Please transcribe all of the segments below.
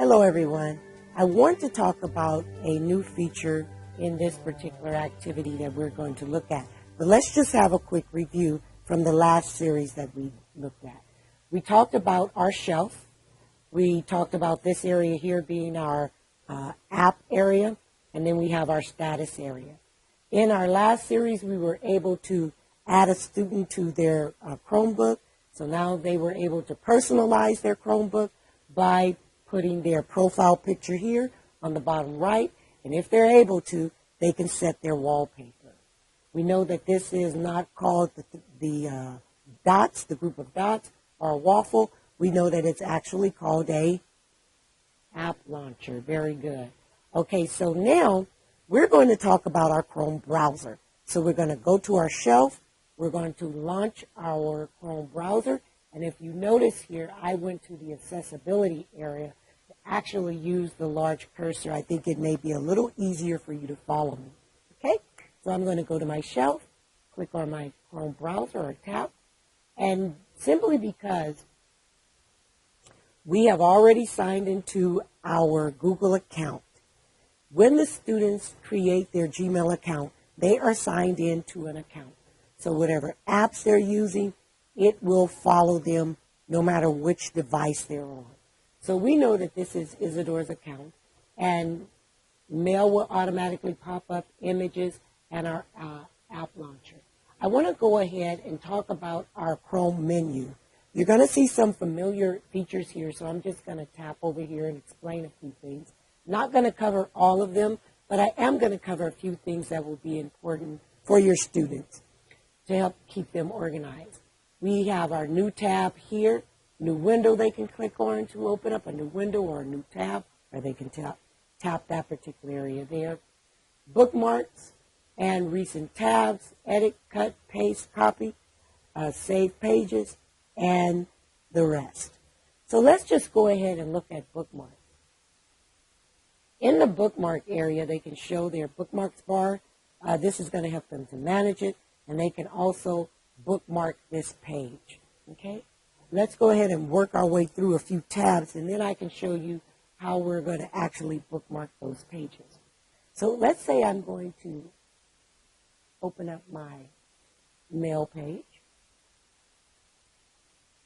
Hello everyone. I want to talk about a new feature in this particular activity that we're going to look at. But let's just have a quick review from the last series that we looked at. We talked about our shelf. We talked about this area here being our app area, and then we have our status area. In our last series, we were able to add a student to their Chromebook. So now they were able to personalize their Chromebook by putting their profile picture here on the bottom right. And if they're able to, they can set their wallpaper. We know that this is not called the dots, the group of dots, or a waffle. We know that it's actually called a app launcher. Very good. Okay, so now we're going to talk about our Chrome browser. So we're going to go to our shelf. We're going to launch our Chrome browser. And if you notice here, I went to the accessibility area to actually use the large cursor. I think it may be a little easier for you to follow me. Okay, so I'm going to go to my shelf, click on my Chrome browser or tab, and simply because we have already signed into our Google account, when the students create their Gmail account, they are signed into an account. So whatever apps they're using, it will follow them no matter which device they're on. So we know that this is Isidore's account, and mail will automatically pop up, images, and our app launcher. I want to go ahead and talk about our Chrome menu. You're going to see some familiar features here, so I'm just going to tap over here and explain a few things. Not going to cover all of them, but I am going to cover a few things that will be important for your students to help keep them organized. We have our new tab here, new window they can click on to open up a new window or a new tab, or they can tap that particular area there. Bookmarks and recent tabs, edit, cut, paste, copy, save pages, and the rest. So let's just go ahead and look at bookmarks. In the bookmark area, they can show their bookmarks bar. This is going to help them to manage it, and they can also bookmark this page. Okay? Let's go ahead and work our way through a few tabs, and then I can show you how we're going to actually bookmark those pages. So let's say I'm going to open up my mail page,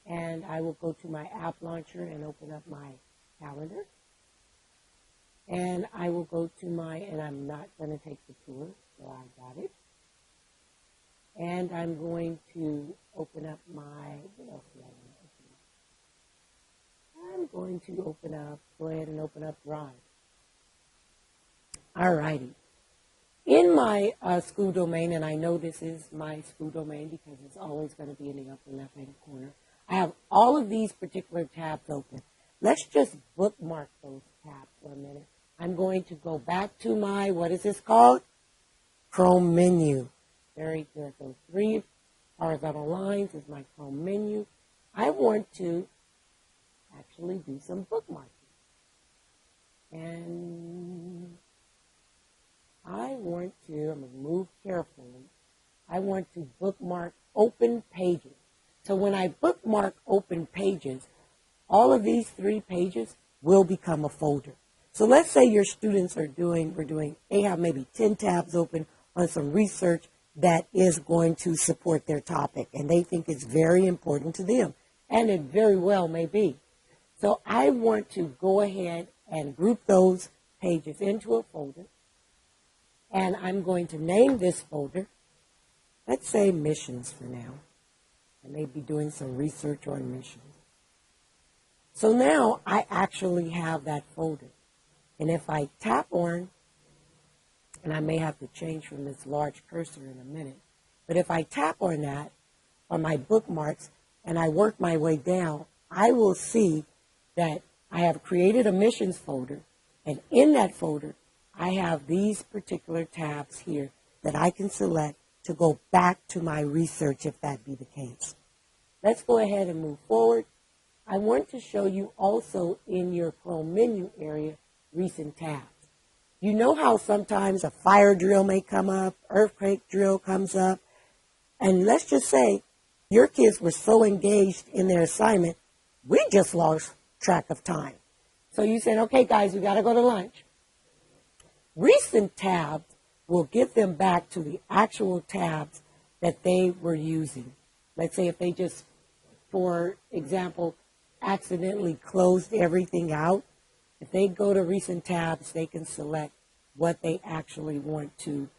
and I will go to my app launcher and open up my calendar. And I will go to and I'm not going to take the tour, so I got it. And I'm going to open up what else do I want to open up? I'm going to go ahead and open up Drive. All righty. In my school domain, and I know this is my school domain because it's always going to be in the upper left-hand corner, I have all of these particular tabs open. Let's just bookmark those tabs for a minute. I'm going to go back to my, what is this called? Chrome menu. Very good. Those three horizontal lines is my Chrome menu. I want to actually do some bookmarking. And I'm going to move carefully. I want to bookmark open pages. So when I bookmark open pages, all of these 3 pages will become a folder. So let's say your students they have maybe 10 tabs open on some research that is going to support their topic, and they think it's very important to them, and it very well may be. So I want to go ahead and group those pages into a folder, and I'm going to name this folder, let's say missions for now. I may be doing some research on missions. So now I actually have that folder. And if I tap on, and I may have to change from this large cursor in a minute, but if I tap on that, on my bookmarks, and I work my way down, I will see that I have created a missions folder, and in that folder, I have these particular tabs here that I can select to go back to my research if that be the case. Let's go ahead and move forward. I want to show you also in your Chrome menu area, recent tabs. You know how sometimes a fire drill may come up, earthquake drill comes up, and let's just say your kids were so engaged in their assignment, we just lost track of time. So you said, okay, guys, we got to go to lunch. Recent tabs will get them back to the actual tabs that they were using. Let's say if they just, for example, accidentally closed everything out, if they go to recent tabs, they can select what they actually want to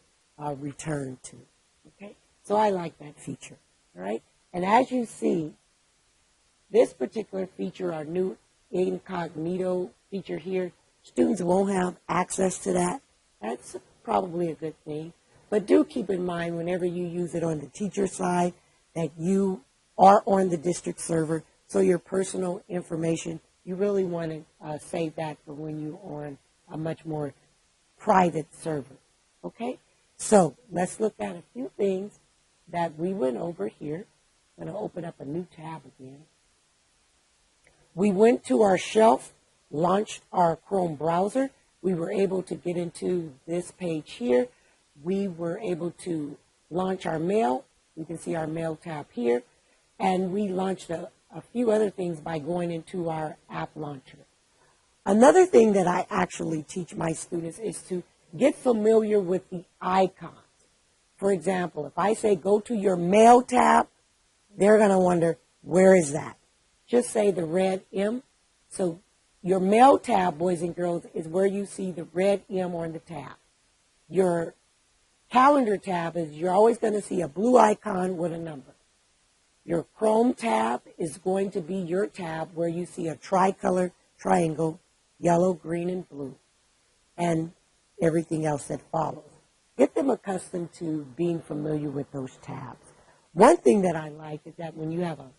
return to. Okay, so I like that feature. All right, and as you see, this particular feature, our new incognito feature here, students won't have access to that. That's probably a good thing. But do keep in mind whenever you use it on the teacher side that you are on the district server, so your personal information, you really want to save that for when you're on a much more private server. Okay? So let's look at a few things that we went over here. I'm going to open up a new tab again. We went to our shelf, launched our Chrome browser. We were able to get into this page here. We were able to launch our mail. You can see our mail tab here. And we launched a few other things by going into our app launcher. Another thing that I actually teach my students is to get familiar with the icons. For example, if I say go to your mail tab, they're going to wonder, where is that? Just say the red M. So your mail tab, boys and girls, is where you see the red M on the tab. Your calendar tab is you're always going to see a blue icon with a number. Your Chrome tab is going to be your tab where you see a tricolor triangle, yellow, green, and blue, and everything else that follows. Get them accustomed to being familiar with those tabs. One thing that I like is that when you have a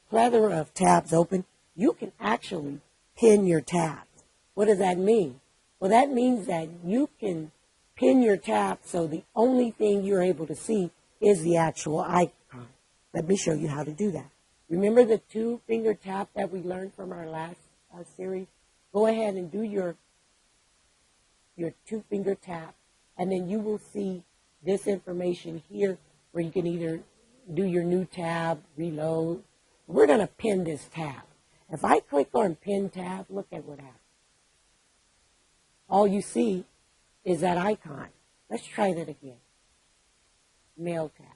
plethora of tabs open, you can actually pin your tabs. What does that mean? Well, that means that you can pin your tab so the only thing you're able to see is the actual icon. Let me show you how to do that. Remember the two-finger tap that we learned from our last series? Go ahead and do your two-finger tap, and then you will see this information here where you can either do your new tab, reload. We're going to pin this tab. If I click on Pin Tab, look at what happens. All you see is that icon. Let's try that again. Mail tab.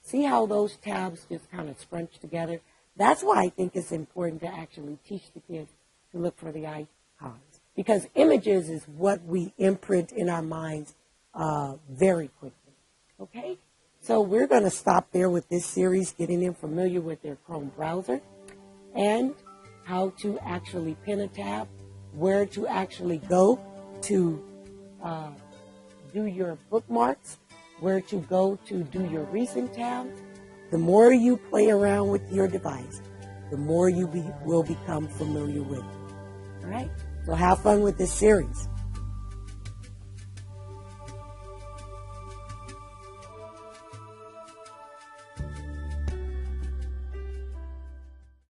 See how those tabs just kind of scrunch together? That's why I think it's important to actually teach the kids to look for the icons. Because images is what we imprint in our minds very quickly. Okay? So we're going to stop there with this series, getting them familiar with their Chrome browser and how to actually pin a tab, where to actually go to do your bookmarks, where to go to do your recent tabs. The more you play around with your device, the more you will become familiar with it. All right? So have fun with this series.